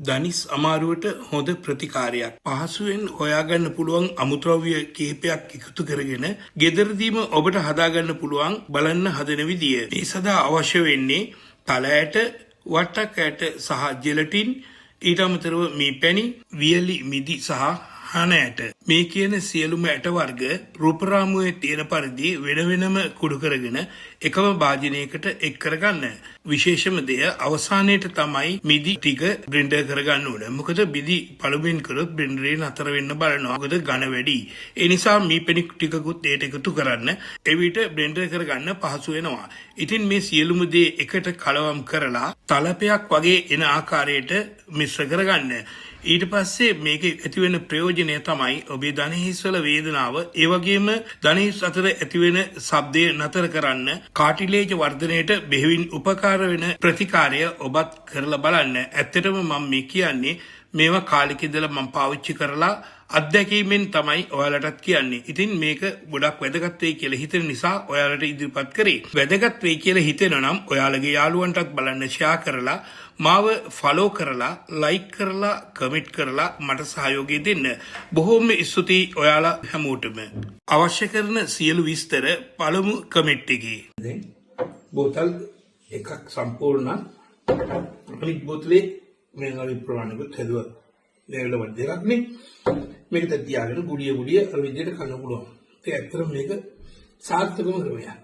දනිස් අමාරුවට හොඳ ප්‍රතිකාරයක්. පහසුවෙන් හොයාගන්න පුළුවන් අමුද්‍රව්‍ය කිහිපයක් එකතු කරගෙන ගෙදරදීම ඔබට හදාගන්න පුළුවන් බලන්න හදන විදිය. මේ සඳහා අවශ්‍ය වෙන්නේ තලයට, වට්ටක් ඇට සහ ජෙලටින්, ඊට අමතරව මේ පැණි, වියලි මිදි සහ හන ඇට. මේ කියන සියලුම ඇට වර්ග රූපරාමුවේ තියෙන පරිදි වෙන වෙනම කුඩු කරගෙන එකම භාජනයකට එක් කරගන්න. විශේෂම දෙය අවසානයේට තමයි මිදි ටික බ්ලෙන්ඩර් කරගන්න ඕන. මොකද මිදි පළමුවෙන් කරොත් බ්ලෙන්ඩරේ නතර වෙන්න බලනවා. මොකද ඝන වැඩි. ඒ නිසා මේ පැණි ටිකකුත් ඒට එකතු කරන්න. එවිට බ්ලෙන්ඩර් කරගන්න පහසු වෙනවා. ඉතින් මේ සියලුම දේ එකට කලවම් කරලා තලපයක් වගේ එන ආකාරයට මිශ්‍ර කරගන්න. ඊට පස්සේ මේකේ ඇතිවෙන ප්‍රයෝජනය තමයි ඔබේ දණහිස්වල වේදනාව, ඒ වගේම දණහිස් අතර ඇතිවෙන ශබ්දය නතර කරන්න, කාටිලේජ් වර්ධනයට බෙහෙවින් උපකාර වෙන ප්‍රතිකාරය ඔබත් කරලා බලන්න. ඇත්තටම මම මේ කියන්නේ මේවා කාලෙක ඉඳලා මම පාවිච්චි කරලා අත්දැකීමෙන් තමයි ඔයාලටත් කියන්නේ. ඉතින් මේක ගොඩක් වැදගත් වෙයි කියලා හිතෙන නිසා ඔයාලට ඉදිරිපත් කරේ. වැදගත් වෙයි කියලා හිතෙනවා නම් ඔයාලගේ යාළුවන්ටත් බලන්න ෂෙයා කරලා, මාව ෆලෝ කරලා, ලයික් කරලා, කමෙන්ට් කරලා මට සහයෝගය දෙන්න. බොහොම ස්තුතියි ඔයාලා හැමෝටම. අවශ්‍ය කරන සියලු විස්තර පළමු කමෙන්ට් එකේ. දැන් බෝතල් එකක් සම්පූර්ණ අනිත් බෝතලේ මේ වගේ ප්‍රමාණයකට හැදුවා. මේවල දෙකක් නේ. මේක තියාගෙන ගුලිය අර විදිහට කන්න පුළුවන්. ඒක ඇත්තටම මේක සාර්ථකම ක්‍රමයක්.